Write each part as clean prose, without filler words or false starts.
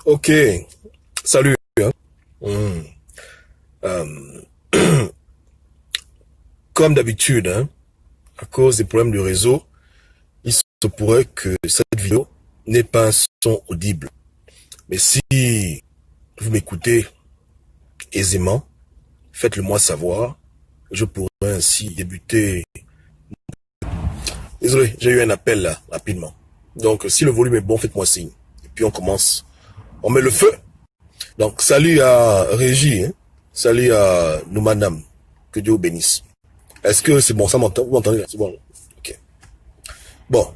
Ok, salut. Hein. Hmm. Euh, Comme d'habitude, hein, à cause des problèmes du réseau, il se pourrait que cette vidéo n'ait pas un son audible. Mais si vous m'écoutez aisément, faites-le moi savoir. Je pourrais ainsi débuter. Désolé, j'ai eu un appel là, rapidement. Donc, si le volume est bon, faites-moi signe. Et puis on commence. On met le feu. Donc, salut à Régie. Hein. Salut à Noumanam. Que Dieu vous bénisse. Est-ce que c'est bon, ça m'entend? Vous m'entendez? C'est bon. Ok. Bon.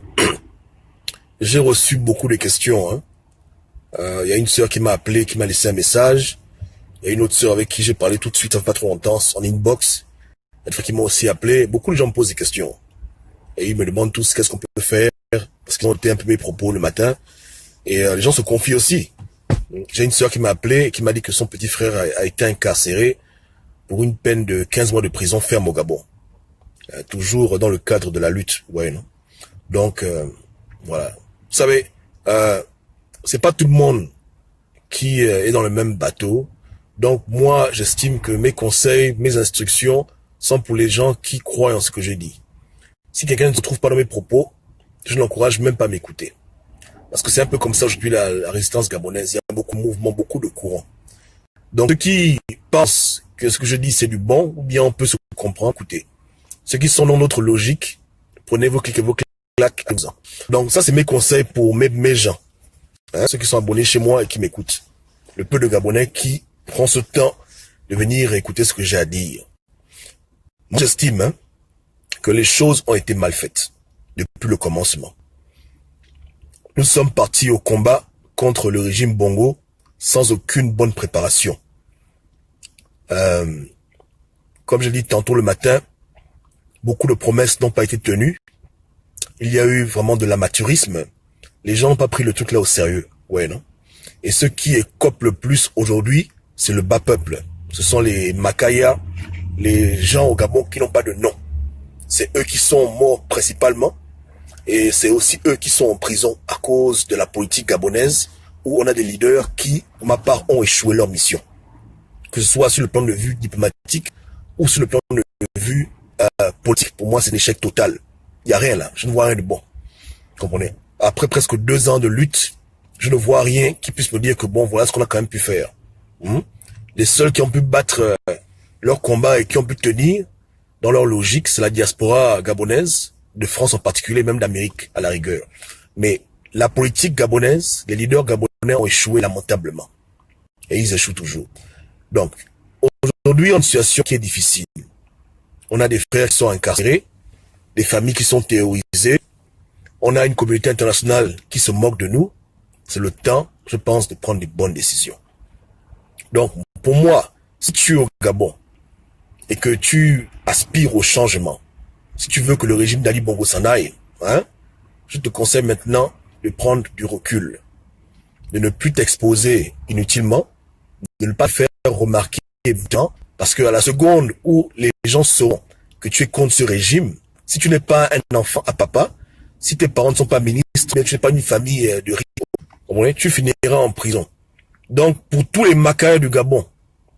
J'ai reçu beaucoup de questions. Hein. Y a une sœur qui m'a appelé, qui m'a laissé un message. Il y a une autre sœur avec qui j'ai parlé tout de suite, ça fait pas trop longtemps, en inbox. Une fois qu'ils m'ont aussi appelé, beaucoup de gens me posent des questions. Et ils me demandent tous qu'est-ce qu'on peut faire, parce qu'ils ont été un peu mes propos le matin. Et les gens se confient aussi. J'ai une sœur qui m'a appelé et qui m'a dit que son petit frère a été incarcéré pour une peine de 15 mois de prison ferme au Gabon. Toujours dans le cadre de la lutte. Ouais, non? Donc, voilà. Vous savez, c'est pas tout le monde qui est dans le même bateau. Donc, moi, j'estime que mes conseils, mes instructions sont pour les gens qui croient en ce que je dis. Si quelqu'un ne se trouve pas dans mes propos, je n'encourage même pas à m'écouter. Parce que c'est un peu comme ça aujourd'hui la résistance gabonaise. Il y a beaucoup de mouvements, beaucoup de courants. Donc, ceux qui pensent que ce que je dis c'est du bon, ou bien on peut se comprendre, écoutez. Ceux qui sont dans notre logique, prenez vos clics et vos claques. Donc, ça c'est mes conseils pour mes gens. Hein, ceux qui sont abonnés chez moi et qui m'écoutent. Le peu de Gabonais qui prend ce temps de venir écouter ce que j'ai à dire. Moi, j'estime hein, que les choses ont été mal faites depuis le commencement. Nous sommes partis au combat contre le régime Bongo sans aucune bonne préparation. Comme j'ai dit tantôt le matin, beaucoup de promesses n'ont pas été tenues. Il y a eu vraiment de l'amateurisme. Les gens n'ont pas pris le truc là au sérieux. Ouais, non? Et ce qui écope le plus aujourd'hui, c'est le bas peuple. Ce sont les Makaya, les gens au Gabon qui n'ont pas de nom. C'est eux qui sont morts principalement. Et c'est aussi eux qui sont en prison à cause de la politique gabonaise où on a des leaders qui, pour ma part, ont échoué leur mission. Que ce soit sur le plan de vue diplomatique ou sur le plan de vue politique. Pour moi, c'est un échec total. Il n'y a rien là. Je ne vois rien de bon. Vous comprenez? Après presque 2 ans de lutte, je ne vois rien qui puisse me dire que bon, voilà ce qu'on a quand même pu faire. Les seuls qui ont pu battre leur combat et qui ont pu tenir dans leur logique, c'est la diaspora gabonaise, de France en particulier, même d'Amérique à la rigueur. Mais la politique gabonaise, les leaders gabonais ont échoué lamentablement. Et ils échouent toujours. Donc, aujourd'hui, on a une situation qui est difficile. On a des frères qui sont incarcérés, des familles qui sont terrorisées. On a une communauté internationale qui se moque de nous. C'est le temps, je pense, de prendre des bonnes décisions. Donc, pour moi, si tu es au Gabon et que tu aspires au changement, si tu veux que le régime d'Ali Bongo s'en aille, hein, je te conseille maintenant de prendre du recul, de ne plus t'exposer inutilement, de ne pas faire remarquer évidemment, parce qu'à la seconde où les gens sauront que tu es contre ce régime, si tu n'es pas un enfant à papa, si tes parents ne sont pas ministres, mais tu n'es pas une famille de riches, tu finiras en prison. Donc, pour tous les Makaya du Gabon,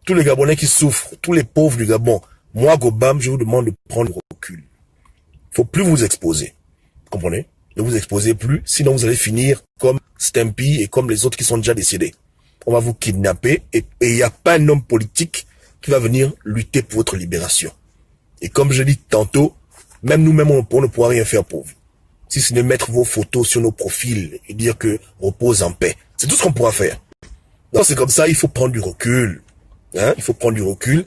tous les Gabonais qui souffrent, tous les pauvres du Gabon, moi, Gobam, je vous demande de prendre du recul. Faut plus vous exposer. Vous comprenez? Ne vous exposez plus, sinon vous allez finir comme Stampy et comme les autres qui sont déjà décédés. On va vous kidnapper et il n'y a pas un homme politique qui va venir lutter pour votre libération. Et comme je dis tantôt, même nous-mêmes, on ne pourra rien faire pour vous. Si ce n'est mettre vos photos sur nos profils et dire que repose en paix. C'est tout ce qu'on pourra faire. Donc c'est comme ça, il faut prendre du recul. Hein? Il faut prendre du recul.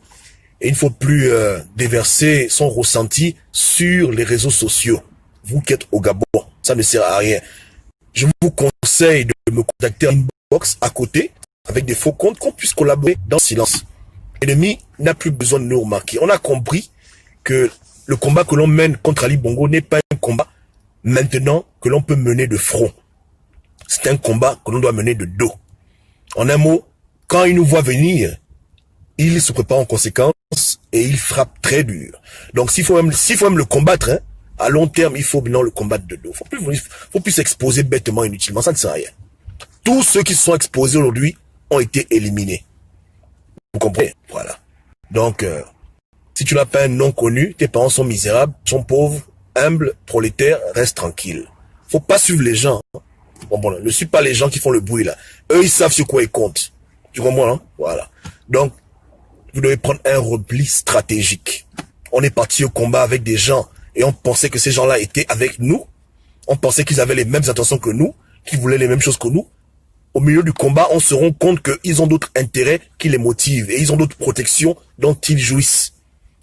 Et il ne faut plus déverser son ressenti sur les réseaux sociaux. Vous qui êtes au Gabon, ça ne sert à rien. Je vous conseille de me contacter en inbox à côté, avec des faux comptes, qu'on puisse collaborer dans le silence. L'ennemi n'a plus besoin de nous remarquer. On a compris que le combat que l'on mène contre Ali Bongo n'est pas un combat maintenant que l'on peut mener de front. C'est un combat que l'on doit mener de dos. En un mot, quand il nous voit venir, il se prépare en conséquence et il frappe très dur. Donc s'il faut même le combattre, hein, à long terme, il faut maintenant le combattre de dos. Faut plus s'exposer bêtement, inutilement, ça ne sert à rien. Tous ceux qui se sont exposés aujourd'hui ont été éliminés. Vous comprenez? Voilà. Donc, si tu n'as pas un nom connu, tes parents sont misérables, sont pauvres, humbles, prolétaires, reste tranquille. Faut pas suivre les gens. Bon, ne suis pas les gens qui font le bruit là. Eux, ils savent sur quoi ils comptent. Tu comprends, hein? Voilà. Donc, vous devez prendre un repli stratégique. On est parti au combat avec des gens et on pensait que ces gens-là étaient avec nous. On pensait qu'ils avaient les mêmes intentions que nous, qu'ils voulaient les mêmes choses que nous. Au milieu du combat, on se rend compte qu'ils ont d'autres intérêts qui les motivent et ils ont d'autres protections dont ils jouissent.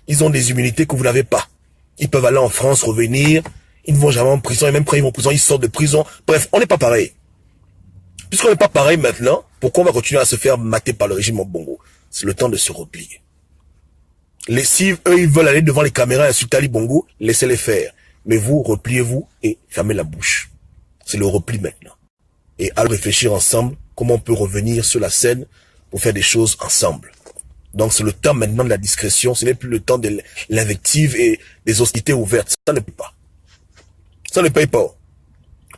Ils ont des immunités que vous n'avez pas. Ils peuvent aller en France, revenir, ils ne vont jamais en prison et même quand ils vont en prison, ils sortent de prison. Bref, on n'est pas pareil. Puisqu'on n'est pas pareil maintenant, pourquoi on va continuer à se faire mater par le régime au Bongo? C'est le temps de se replier. Si eux, ils veulent aller devant les caméras et insulter Ali Bongo, laissez-les faire. Mais vous, repliez-vous et fermez la bouche. C'est le repli maintenant. Et à réfléchir ensemble comment on peut revenir sur la scène pour faire des choses ensemble. Donc c'est le temps maintenant de la discrétion, ce n'est plus le temps de l'invective et des hostilités ouvertes. Ça ne paye pas. Ça ne paye pas.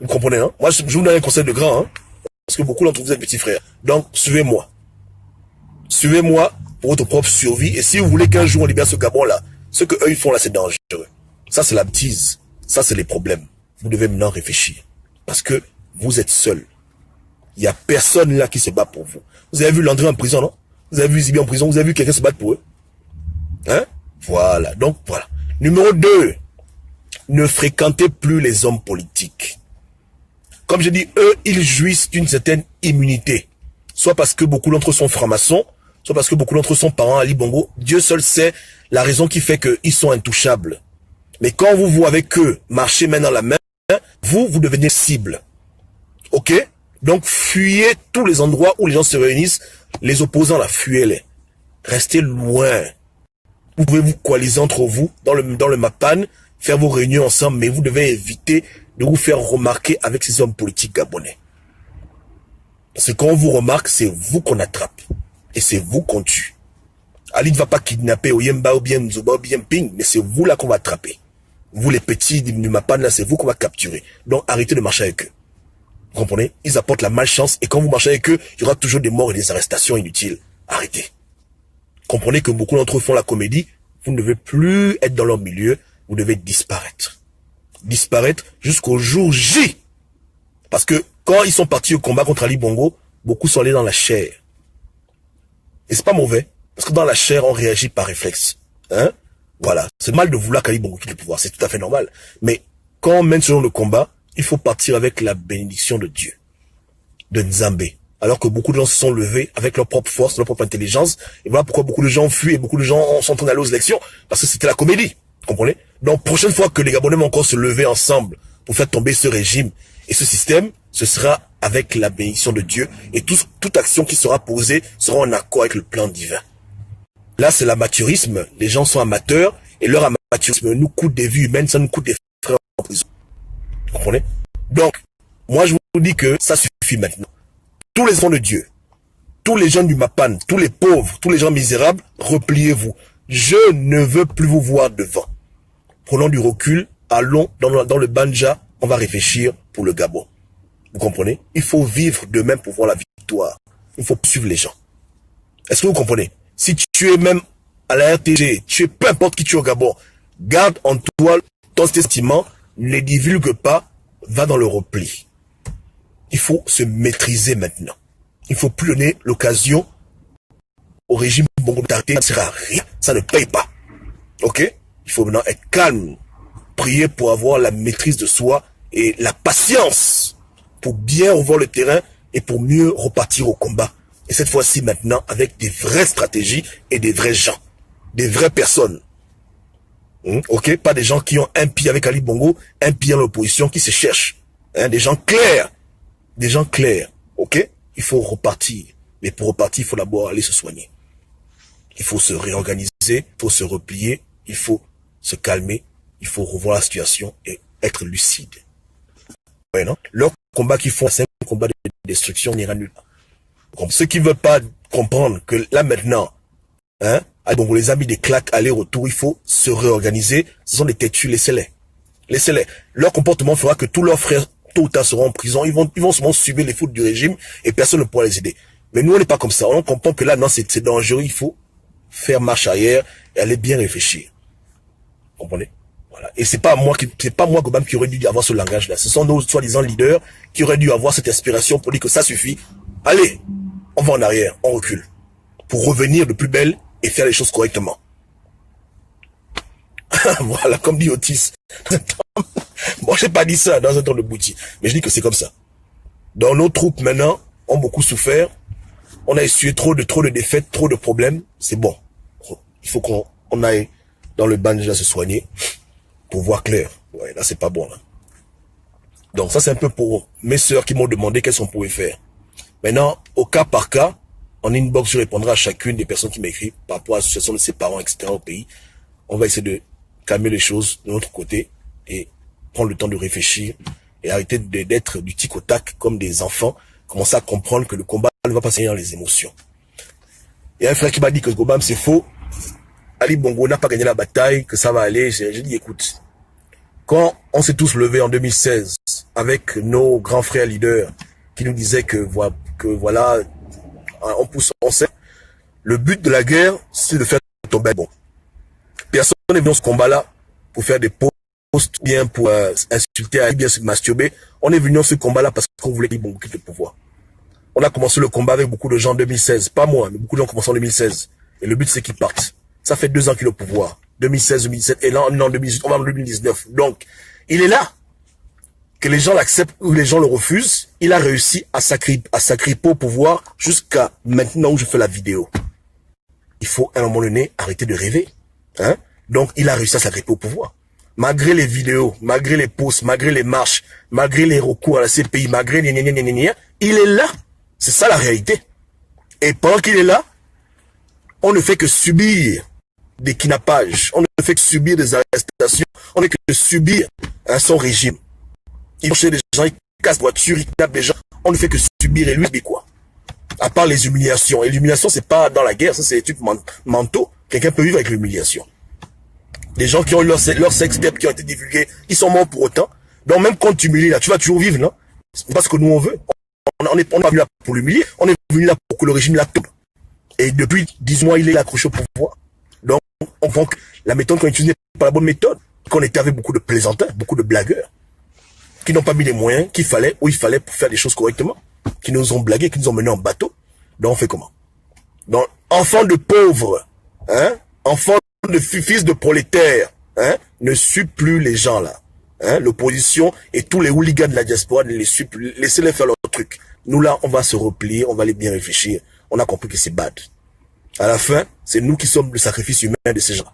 Vous comprenez, hein? Moi, je vous donne un conseil de grand, hein? Parce que beaucoup d'entre vous êtes petits frères. Donc, suivez-moi. Suivez-moi pour votre propre survie. Et si vous voulez qu'un jour on libère ce Gabon-là, ce que eux ils font là, c'est dangereux. Ça, c'est la bêtise. Ça, c'est les problèmes. Vous devez maintenant réfléchir. Parce que vous êtes seul. Il n'y a personne là qui se bat pour vous. Vous avez vu Landry en prison, non? Vous avez vu Zibi en prison? Vous avez vu quelqu'un se battre pour eux? Hein? Voilà. Donc, voilà. Numéro 2. Ne fréquentez plus les hommes politiques. Comme je dis, eux, ils jouissent d'une certaine immunité. Soit parce que beaucoup d'entre eux sont francs-maçons, soit parce que beaucoup d'entre eux sont parents Ali Bongo. Dieu seul sait la raison qui fait qu'ils sont intouchables. Mais quand vous voyez avec eux marcher main dans la main, vous devenez cible. Ok? Donc, fuyez tous les endroits où les gens se réunissent. Les opposants, là, fuyez-les. Restez loin. Vous pouvez vous coaliser entre vous dans le MAPAN, faire vos réunions ensemble, mais vous devez éviter de vous faire remarquer avec ces hommes politiques gabonais. Parce que quand on vous remarque, c'est vous qu'on attrape. Et c'est vous qu'on tue. Ali ne va pas kidnapper Oyemba ou bien Nzuba ou bien Ping, mais c'est vous là qu'on va attraper. Vous les petits du MAPAN là, c'est vous qu'on va capturer. Donc arrêtez de marcher avec eux. Vous comprenez? Ils apportent la malchance et quand vous marchez avec eux, il y aura toujours des morts et des arrestations inutiles. Arrêtez. Comprenez que beaucoup d'entre eux font la comédie. Vous ne devez plus être dans leur milieu. Vous devez disparaître. Disparaître jusqu'au jour J. Parce que quand ils sont partis au combat contre Ali Bongo, beaucoup sont allés dans la chair. Et c'est pas mauvais. Parce que dans la chair, on réagit par réflexe. Hein? Voilà. C'est mal de vouloir qu'Ali Bongo quitte le pouvoir. C'est tout à fait normal. Mais quand on mène ce genre de combat, il faut partir avec la bénédiction de Dieu. De Nzambé. Alors que beaucoup de gens se sont levés avec leur propre force, leur propre intelligence. Et voilà pourquoi beaucoup de gens fuient et beaucoup de gens sont en train d'aller aux élections. Parce que c'était la comédie. Vous comprenez? Donc, prochaine fois que les Gabonais vont encore se lever ensemble pour faire tomber ce régime et ce système, ce sera avec la bénédiction de Dieu. Et toute action qui sera posée sera en accord avec le plan divin. Là, c'est l'amateurisme. Les gens sont amateurs et leur amateurisme nous coûte des vies humaines, ça nous coûte des frères en prison. Vous comprenez? Donc, moi, je vous dis que ça suffit maintenant. Tous les enfants de Dieu, tous les gens du MAPAN, tous les pauvres, tous les gens misérables, repliez-vous. Je ne veux plus vous voir devant. Prenons du recul, allons dans le Banja, on va réfléchir pour le Gabon. Vous comprenez? Il faut vivre demain pour voir la victoire. Il faut suivre les gens. Est-ce que vous comprenez? Si tu es même à la RTG, tu es peu importe qui tu es au Gabon, garde en toi ton sentiment, ne les divulgue pas, va dans le repli. Il faut se maîtriser maintenant. Il ne faut plus donner l'occasion au régime Bongo d'arrêter, ça ne sert à rien, ça ne paye pas. Ok? Il faut maintenant être calme, prier pour avoir la maîtrise de soi et la patience pour bien revoir le terrain et pour mieux repartir au combat. Et cette fois-ci maintenant avec des vraies stratégies et des vrais gens, des vraies personnes. Ok? Pas des gens qui ont un pied avec Ali Bongo, un pied dans l'opposition, qui se cherchent. Des gens clairs. Des gens clairs. Ok? Il faut repartir. Mais pour repartir, il faut d'abord aller se soigner. Il faut se réorganiser, il faut se replier, il faut se calmer, il faut revoir la situation et être lucide. Ouais, non? Leur combat qu'ils font, c'est un combat de destruction, n'ira nulle part. Ceux qui ne veulent pas comprendre que là maintenant, donc les amis des claques aller-retour, il faut se réorganiser. Ce sont des têtus, laissez-les. Laissez-les. Leur comportement fera que tous leurs frères tôt ou tard seront en prison, ils vont souvent subir les fautes du régime et personne ne pourra les aider. Mais nous, on n'est pas comme ça. On comprend que là, non, c'est dangereux, il faut faire marche arrière et aller bien réfléchir. Vous comprenez? Voilà. Et c'est pas moi, Gobam, qui aurait dû avoir ce langage-là. Ce sont nos soi-disant leaders qui auraient dû avoir cette inspiration pour dire que ça suffit. Allez, on va en arrière, on recule. Pour revenir de plus belle et faire les choses correctement. Voilà, comme dit Otis. Bon, j'ai pas dit ça dans un temps de boutique, mais je dis que c'est comme ça. Donc nos troupes maintenant ont beaucoup souffert. On a essuyé trop de défaites, trop de problèmes. C'est bon. Il faut qu'on aille dans le bain déjà se soigner pour voir clair. Ouais, là c'est pas bon là. Donc ça c'est un peu pour mes sœurs qui m'ont demandé qu'est-ce qu'on pouvait faire. Maintenant, au cas par cas, en inbox, je répondrai à chacune des personnes qui m'écrivent par rapport à la situation de ses parents, etc. au pays. On va essayer de calmer les choses de notre côté et prendre le temps de réfléchir et arrêter d'être du tic au tac comme des enfants, commencer à comprendre que le combat ne va pas se gagner dans les émotions. Il y a un frère qui m'a dit que Gobam c'est faux, Ali Bongo n'a pas gagné la bataille, que ça va aller. J'ai dit écoute, quand on s'est tous levés en 2016 avec nos grands frères leaders qui nous disaient que voilà, on pousse, on sait, le but de la guerre c'est de faire tomber bon. Personne n'est venu dans ce combat-là pour faire des posts, bien pour insulter, bien se masturber. On est venu dans ce combat-là parce qu'on voulait qu'il quitte le pouvoir. On a commencé le combat avec beaucoup de gens en 2016. Pas moi, mais beaucoup de gens ont commencé en 2016. Et le but, c'est qu'ils partent. Ça fait 2 ans qu'il est au pouvoir. 2016, 2017, et là, on est en 2018, on va en 2019. Donc, il est là. Que les gens l'acceptent ou les gens le refusent, il a réussi à s'agripper au pouvoir jusqu'à maintenant où je fais la vidéo. Il faut, à un moment donné, arrêter de rêver. Hein? Donc, il a réussi à s'agripper au pouvoir. Malgré les vidéos, malgré les posts, malgré les marches, malgré les recours à la CPI, malgré les il est là. C'est ça la réalité. Et pendant qu'il est là, on ne fait que subir des kidnappages, on ne fait que subir des arrestations, on ne fait que subir son régime. Il cherche des gens, il casse des voitures, il kidnappe des gens, on ne fait que subir. Et lui, c'est quoi? À part les humiliations. Et l'humiliation, c'est pas dans la guerre, ça c'est des trucs mentaux. Quelqu'un peut vivre avec l'humiliation. Des gens qui ont eu leur sextape qui ont été divulgués, ils sont morts pour autant. Donc même quand tu humilies là, tu vas toujours vivre, non? C'est pas ce que nous on veut. On n'est pas venu là pour l'humilier, on est venu là pour que le régime la tombe. Et depuis 10 mois, il est accroché au pouvoir. Donc on voit que la méthode qu'on utilise n'est pas la bonne méthode. Qu'on était avec beaucoup de plaisantins, beaucoup de blagueurs, qui n'ont pas mis les moyens qu'il fallait, où il fallait pour faire les choses correctement, qui nous ont blagué, qui nous ont menés en bateau. Donc on fait comment? Donc enfants de pauvres, hein, enfants de fils de prolétaires, hein, ne suivent plus les gens là. Hein, l'opposition et tous les hooligans de la diaspora ne les suivent plus. Laissez-les faire leur truc. Nous là, on va se replier, on va aller bien réfléchir. On a compris que c'est bad. À la fin, c'est nous qui sommes le sacrifice humain de ces gens.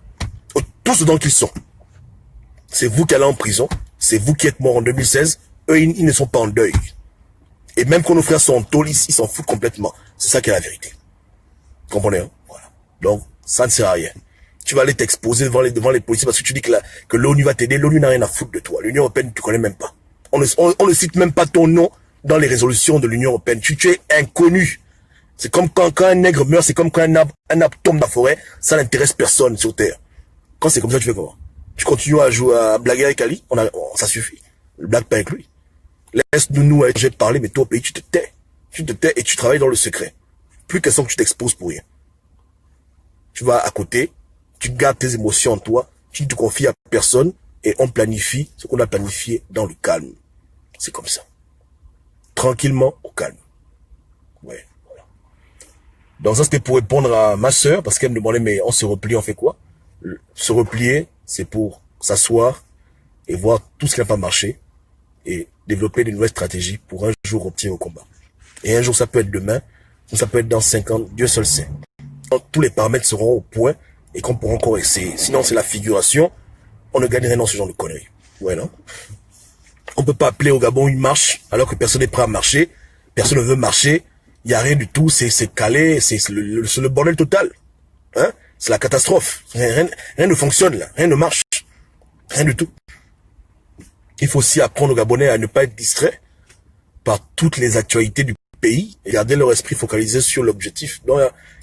Tout ce dont ils sont. C'est vous qui allez en prison. C'est vous qui êtes morts en 2016. Eux, ils ne sont pas en deuil. Et même quand nos frères sont en tôle, ils s'en foutent complètement. C'est ça qui est la vérité. Vous comprenez, hein? Voilà. Donc, ça ne sert à rien. Tu vas aller t'exposer devant les policiers parce que tu dis que l'ONU va t'aider. L'ONU n'a rien à foutre de toi. L'Union européenne, tu connais même pas. On ne cite même pas ton nom dans les résolutions de l'Union européenne. Tu es inconnu. C'est comme quand un nègre meurt, c'est comme quand un arbre tombe dans la forêt. Ça n'intéresse personne sur Terre. Quand c'est comme ça, tu fais comment? Tu continues à jouer, à blaguer avec Ali? Ça suffit. Ne blague pas avec lui. Laisse-nous j'ai parlé, mais toi au pays, tu te tais. Tu te tais et tu travailles dans le secret. Plus question que tu t'exposes pour rien. Tu vas à côté, tu gardes tes émotions en toi, tu ne te confies à personne et on planifie ce qu'on a planifié dans le calme. C'est comme ça. Tranquillement, au calme. Ouais, voilà. Donc ça, c'était pour répondre à ma sœur, parce qu'elle me demandait, mais on se replie, on fait quoi? Se replier, c'est pour s'asseoir et voir tout ce qui n'a pas marché et développer de nouvelles stratégies pour un jour obtenir au combat. Et un jour, ça peut être demain, ça peut être dans 5 ans, Dieu seul sait. Tous les paramètres seront au point et qu'on pourra encore essayer. Sinon, c'est la figuration. On ne gagne rien dans ce genre de conneries. Ouais, non? On peut pas appeler au Gabon une marche alors que personne n'est prêt à marcher. Personne ne veut marcher. Il n'y a rien du tout. C'est calé. C'est le bordel total. Hein? C'est la catastrophe. Rien ne fonctionne là. Rien ne marche. Rien du tout. Il faut aussi apprendre aux Gabonais à ne pas être distraits par toutes les actualités du pays et garder leur esprit focalisé sur l'objectif. Donc,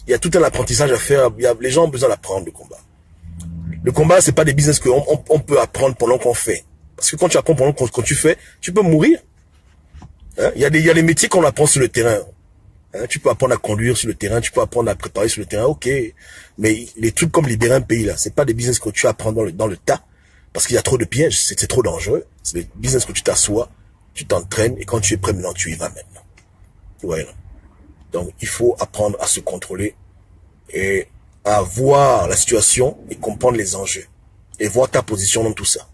il y a tout un apprentissage à faire. Les gens ont besoin d'apprendre le combat. Le combat, c'est pas des business qu'on peut apprendre pendant qu'on fait. Parce que quand tu apprends pendant que tu fais, tu peux mourir. Hein? Il y a des métiers qu'on apprend sur le terrain. Hein? Tu peux apprendre à conduire sur le terrain, tu peux apprendre à préparer sur le terrain, ok. Mais les trucs comme libérer un pays, là, c'est pas des business que tu apprends dans le tas. Parce qu'il y a trop de pièges, c'est trop dangereux. C'est des business que tu t'assois, tu t'entraînes, et quand tu es prêt maintenant, tu y vas maintenant. Ouais. Donc, il faut apprendre à se contrôler et à voir la situation et comprendre les enjeux. Et voir ta position dans tout ça.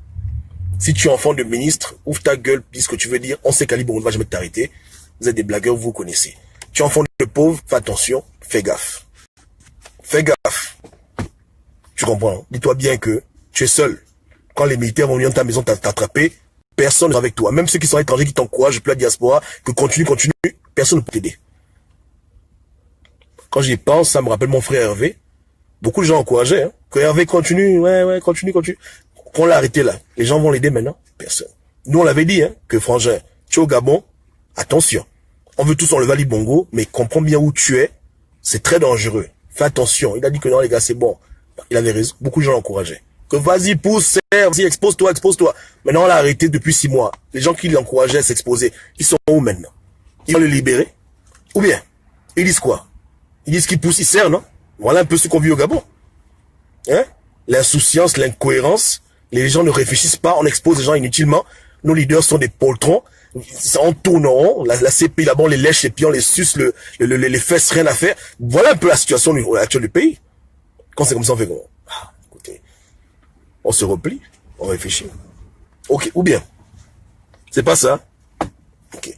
Si tu es enfant de ministre, ouvre ta gueule, dis ce que tu veux dire. On sait qu'Ali Bongo ne va jamais t'arrêter. Vous êtes des blagueurs, vous connaissez. Tu es enfant de pauvre, fais attention, fais gaffe. Fais gaffe. Tu comprends? Hein? Dis-toi bien que tu es seul. Quand les militaires vont venir dans ta maison t'attraper, personne n'est avec toi. Même ceux qui sont étrangers, qui t'encouragent, plus la diaspora, que continue, personne ne peut t'aider. Quand j'y pense, ça me rappelle mon frère Hervé. Beaucoup de gens encourageaient, hein, que Hervé continue, ouais, continue. Qu'on l'a arrêté là. Les gens vont l'aider maintenant? Personne. Nous, on l'avait dit, hein, que Frangin, tu es au Gabon, attention. On veut tous enlever Ali Bongo, mais comprends bien où tu es. C'est très dangereux. Fais attention. Il a dit que non, les gars, c'est bon. Il avait raison. Beaucoup de gens l'encourageaient. Que vas-y, pousse, serre, vas-y, expose-toi. Maintenant, on l'a arrêté depuis 6 mois. Les gens qui l'encourageaient à s'exposer, ils sont où maintenant? Ils vont le libérer? Ou bien, ils disent quoi? Ils disent qu'ils poussent, ils serrent, non? Voilà un peu ce qu'on vit au Gabon. Hein? L'insouciance, l'incohérence. Les gens ne réfléchissent pas, on expose les gens inutilement. Nos leaders sont des poltrons. On tourne en rond. La CPI, là-bas, on les lèche et puis on les suce les fesses, rien à faire. Voilà un peu la situation actuelle du pays. Quand c'est comme ça, on fait quoi? Écoutez, on se replie, on réfléchit. Ok, ou bien, c'est pas ça. Ok.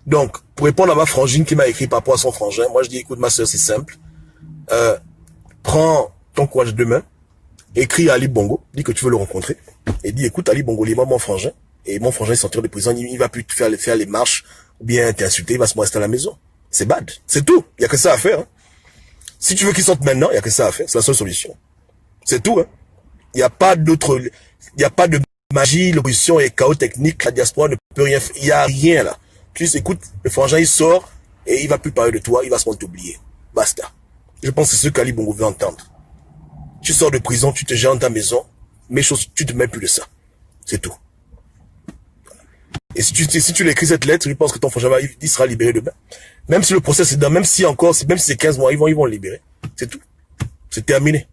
Donc, pour répondre à ma frangine qui m'a écrit par rapport à son frangin, moi je dis, écoute ma soeur, c'est simple. Prends ton courage de main, écris à Ali Bongo, dis que tu veux le rencontrer, et dis, écoute Ali Bongo, lis-moi mon frangin, et mon frangin est sorti de prison, il va plus te faire les marches, ou bien t'insulter, il va se rester à la maison. C'est bad, c'est tout, il y a que ça à faire. Hein. Si tu veux qu'il sorte maintenant, il y a que ça à faire, c'est la seule solution. C'est tout, hein. Il n'y a pas d'autre, il n'y a pas de magie, l'opposition est chaos technique, la diaspora ne peut rien faire, il n'y a rien là. Tu sais, écoute, le frangin il sort, et il va plus parler de toi, il va se rendre t'oublier. Basta. Je pense que c'est ce qu'Ali Bongo veut entendre. Tu sors de prison, tu te gères dans ta maison, mais tu te mets plus de ça. C'est tout. Et si tu l'écris cette lettre, je pense que ton frangin il sera libéré demain. Même si le procès est même si c'est 15 mois, ils vont le libérer. C'est tout. C'est terminé.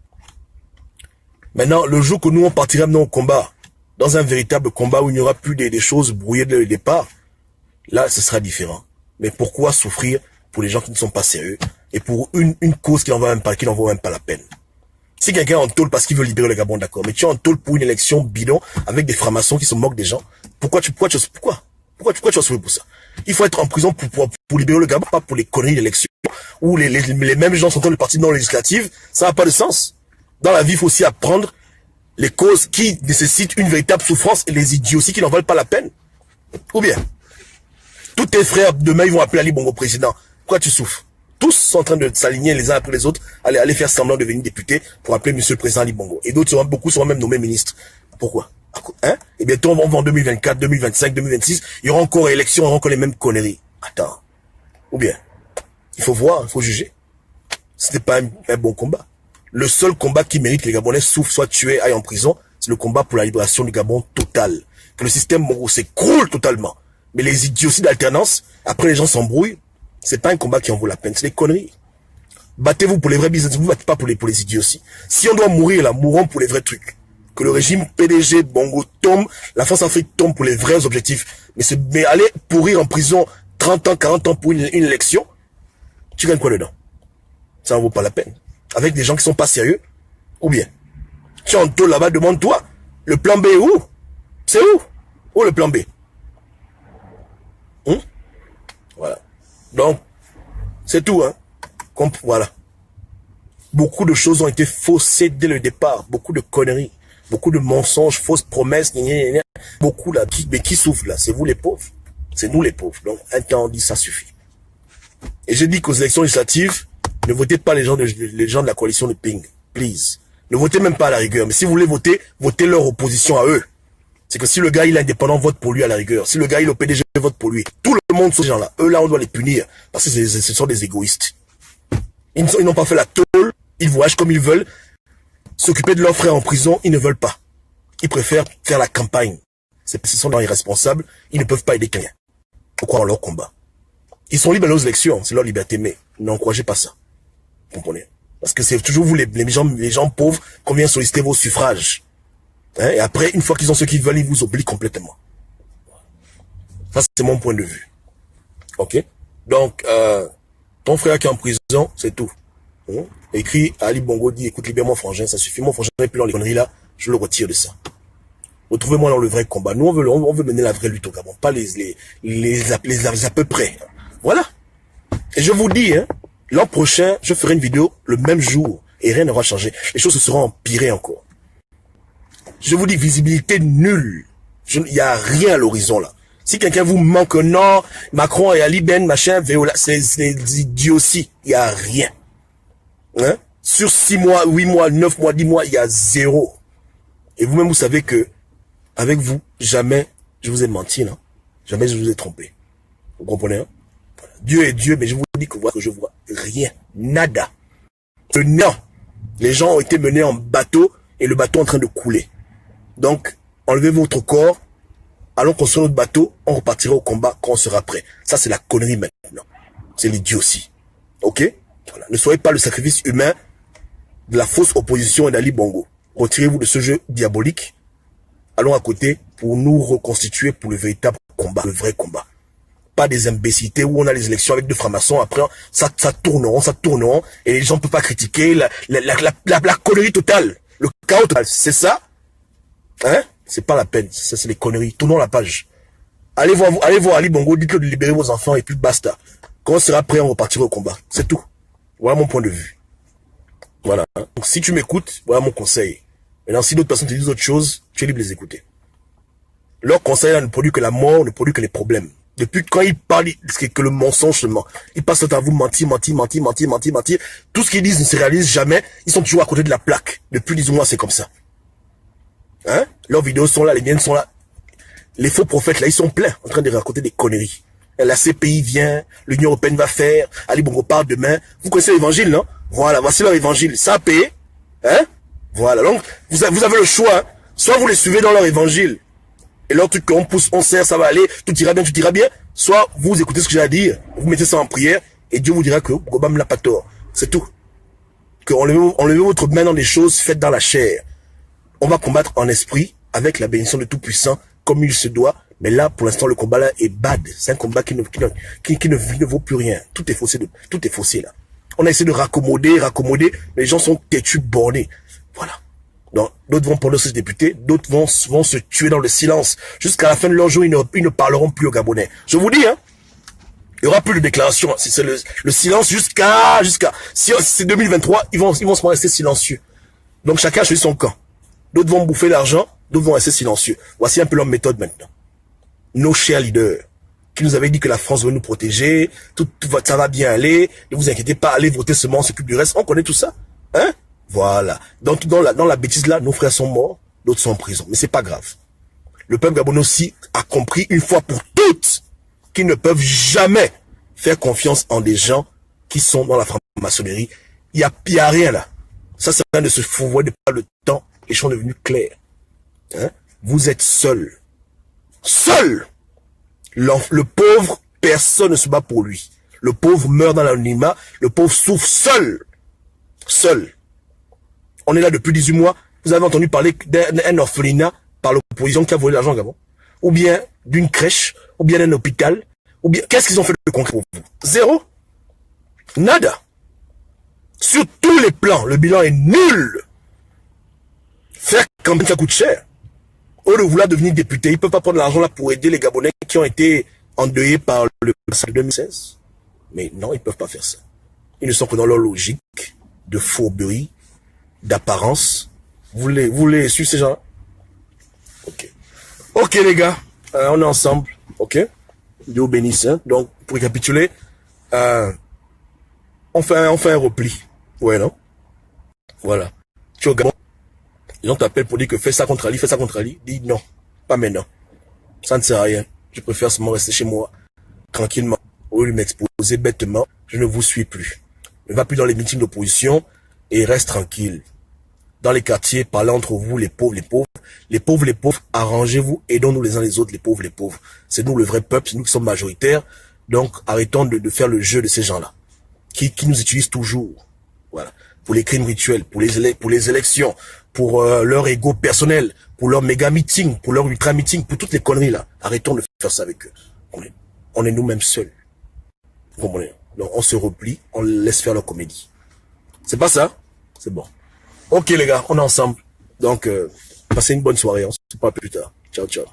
Maintenant, le jour que nous on partira maintenant au combat, dans un véritable combat où il n'y aura plus des choses brouillées dès le départ, là, ce sera différent. Mais pourquoi souffrir pour les gens qui ne sont pas sérieux et pour une cause qui n'en vaut même pas la peine? Si quelqu'un est en tôle parce qu'il veut libérer le Gabon, d'accord, mais tu es en tôle pour une élection bidon avec des francs-maçons qui se moquent des gens, pourquoi tu vas souffrir pour ça? Il faut être en prison pour libérer le Gabon, pas pour les conneries d'élection où les mêmes gens sont dans le parti non législatif. Ça n'a pas de sens. Dans la vie, il faut aussi apprendre les causes qui nécessitent une véritable souffrance et les idioties qui n'en valent pas la peine. Ou bien, tous tes frères, demain, ils vont appeler Ali Bongo président. Pourquoi tu souffres? Tous sont en train de s'aligner les uns après les autres, aller faire semblant de devenir député pour appeler monsieur le président Ali Bongo. Et d'autres beaucoup seront même nommés ministres. Pourquoi? Hein? Et bientôt, on va en 2024, 2025, 2026, il y aura encore élection, il y aura encore les mêmes conneries. Attends. Ou bien, il faut voir, il faut juger. C'était pas un bon combat. Le seul combat qui mérite que les Gabonais souffrent, soit tués, aillent en prison, c'est le combat pour la libération du Gabon total. Que le système Bongo s'écroule totalement. Mais les idioties d'alternance, après les gens s'embrouillent, c'est pas un combat qui en vaut la peine, c'est des conneries. Battez-vous pour les vrais business, vous ne battez pas pour les idioties. Si on doit mourir là, mourons pour les vrais trucs. Que le régime PDG Bongo tombe, la France-Afrique tombe pour les vrais objectifs. Mais aller pourrir en prison 30 ans, 40 ans pour une élection, tu gagnes quoi dedans? Ça n'en vaut pas la peine. Avec des gens qui sont pas sérieux, ou bien, tu es en tôle là-bas, demande-toi, le plan B est où? C'est où? Où le plan B? Voilà. Donc, c'est tout, hein. Voilà. Beaucoup de choses ont été faussées dès le départ. Beaucoup de conneries. Beaucoup de mensonges, fausses promesses. Beaucoup là. Mais qui souffre là? C'est vous les pauvres. C'est nous les pauvres. Donc, un temps, on dit ça suffit. Et j'ai dit qu'aux élections législatives, ne votez pas les gens de la coalition de Ping. Please. Ne votez même pas à la rigueur. Mais si vous voulez voter, votez leur opposition à eux. C'est que si le gars il est indépendant, vote pour lui à la rigueur. Si le gars il est au PDG, vote pour lui. Tout le monde sont ces gens-là. Eux là, on doit les punir. Parce que ce sont des égoïstes. Ils n'ont pas fait la tôle. Ils voyagent comme ils veulent. S'occuper de leurs frères en prison, ils ne veulent pas. Ils préfèrent faire la campagne. Ce sont des irresponsables. Ils ne peuvent pas aider quelqu'un. croire en leur combat. Ils sont libres dans leurs élections, c'est leur liberté, mais n'encouragez pas ça. Vous comprenez? Parce que c'est toujours vous, les gens pauvres, qu'on vient solliciter vos suffrages. Hein? Et après, une fois qu'ils ont ce qu'ils veulent, ils vous oublient complètement. Ça, c'est mon point de vue. Ok? Donc, ton frère qui est en prison, c'est tout. Hein? Écrit à Ali Bongo, dit, écoute, libère mon frangin, ça suffit. Mon frangin n'est plus dans les conneries là, je le retire de ça. Retrouvez-moi dans le vrai combat. Nous, on veut mener la vraie lutte au Gabon, pas les à peu près. Voilà. Et je vous dis, hein, l'an prochain, je ferai une vidéo le même jour et rien n'aura changé. Les choses se seront empirées encore. Je vous dis, visibilité nulle. Il n'y a rien à l'horizon là. Si quelqu'un vous manque, non, Macron et Ali Ben, machin, Véola, c'est idiotie. Il n'y a rien. Hein? Sur 6 mois, 8 mois, 9 mois, 10 mois, il y a zéro. Et vous-même, vous savez que, avec vous, jamais je vous ai menti, non? Jamais je vous ai trompé. Vous comprenez, hein? Dieu est Dieu, mais je vous dis que je vois rien. Nada. Non. Les gens ont été menés en bateau et le bateau est en train de couler. Donc, enlevez votre corps, allons construire notre bateau, on repartira au combat quand on sera prêt. Ça, c'est la connerie maintenant. C'est l'idiotie. Ok? Voilà. Ne soyez pas le sacrifice humain de la fausse opposition et d'Ali Bongo. Retirez-vous de ce jeu diabolique. Allons à côté pour nous reconstituer pour le véritable combat, le vrai combat. Pas des imbécilités où on a les élections avec deux francs-maçons, après ça tourneront, et les gens ne peuvent pas critiquer la connerie totale, le chaos total. C'est ça? Hein? C'est pas la peine, ça c'est les conneries. Tournons la page. Allez voir Ali Bongo, dites-le de libérer vos enfants et puis basta. Quand on sera prêt, on repartira au combat. C'est tout. Voilà mon point de vue. Voilà. Donc si tu m'écoutes, voilà mon conseil. Maintenant, si d'autres personnes te disent autre chose, tu es libre de les écouter. Leur conseil là ne produit que la mort, ne produit que les problèmes. Depuis quand ils parlent, c'est que le mensonge seulement. Ils passent à vous mentir. Tout ce qu'ils disent ne se réalise jamais. Ils sont toujours à côté de la plaque. Depuis 10 mois, c'est comme ça. Hein? Leurs vidéos sont là, les miennes sont là. Les faux prophètes là, ils sont pleins en train de raconter des conneries. La CPI vient, l'Union Européenne va faire, Ali Bongo part demain. Vous connaissez l'évangile, non? Voilà, voici leur évangile. Ça a payé. Hein? Voilà, donc vous avez le choix. Hein? Soit vous les suivez dans leur évangile, et leur truc qu'on pousse, on serre, ça va aller, tout ira bien. Soit vous écoutez ce que j'ai à dire, vous mettez ça en prière, et Dieu vous dira que Gobam n'a pas tort. C'est tout. Que enlevez votre main dans des choses faites dans la chair. On va combattre en esprit, avec la bénédiction de Tout-Puissant, comme il se doit. Mais là, pour l'instant, le combat là est bad. C'est un combat qui ne vaut plus rien. Tout est faussé là. On a essayé de raccommoder, mais les gens sont têtus, bornés. Voilà. Donc, d'autres vont prendre ce député, d'autres vont se tuer dans le silence. Jusqu'à la fin de leur jour, ils ne parleront plus aux Gabonais. Je vous dis, hein. Il y aura plus de déclarations. C'est le silence jusqu'à, si c'est 2023, ils vont se rester silencieux. Donc, chacun a choisi son camp. D'autres vont bouffer l'argent, d'autres vont rester silencieux. Voici un peu leur méthode maintenant. Nos chers leaders, qui nous avaient dit que la France veut nous protéger, ça va bien aller, ne vous inquiétez pas, allez voter seulement, on s'occupe du reste. On connaît tout ça, hein? Voilà. Donc, dans la bêtise là, nos frères sont morts, d'autres sont en prison. Mais c'est pas grave. Le peuple gabonais aussi a compris une fois pour toutes qu'ils ne peuvent jamais faire confiance en des gens qui sont dans la franc-maçonnerie. Il y a rien là. Ça sert à rien de se fourvoyer de pas le temps. Les choses sont devenues claires. Hein? Vous êtes seuls. Seul. Le pauvre, personne ne se bat pour lui. Le pauvre meurt dans l'anonymat. Le pauvre souffre seul. Seul. On est là depuis 18 mois. Vous avez entendu parler d'un orphelinat par l'opposition qui a volé l'argent au Gabon? Ou bien d'une crèche? Ou bien d'un hôpital? Ou bien, qu'est-ce qu'ils ont fait de concret pour vous? Zéro. Nada. Sur tous les plans, le bilan est nul. Faire campagne, ça coûte cher. Au lieu de vouloir devenir député, ils ne peuvent pas prendre l'argent là pour aider les Gabonais qui ont été endeuillés par le passage de 2016. Mais non, ils ne peuvent pas faire ça. Ils ne sont que dans leur logique de fourberie, d'apparence. Vous les suivez ces gens-là? Ok. Ok les gars, on est ensemble. Ok. Dieu vous bénisse. Hein? Donc, pour récapituler, on fait un repli. Ouais, non? Voilà. Tu es au Gabon. Les gens t'appellent pour dire que fais ça contre Ali. Dis non, pas maintenant. Ça ne sert à rien. Je préfère seulement rester chez moi, tranquillement. Au lieu de m'exposer bêtement, je ne vous suis plus. Ne va plus dans les meetings d'opposition et reste tranquille. dans les quartiers, parlez entre vous, les pauvres, les pauvres, arrangez-vous, aidons-nous les uns les autres, les pauvres. C'est nous le vrai peuple, c'est nous qui sommes majoritaires, donc arrêtons de faire le jeu de ces gens-là, qui nous utilisent toujours, voilà, pour les crimes rituels, pour les élections, pour leur ego personnel, pour leur méga meeting, pour leur ultra meeting, pour toutes les conneries là. Arrêtons de faire ça avec eux. On est nous-mêmes seuls. Vous comprenez? Donc on se replie, on laisse faire leur comédie. C'est pas ça? C'est bon. Ok les gars, on est ensemble. Donc passez une bonne soirée, on se parle plus tard. Ciao, ciao.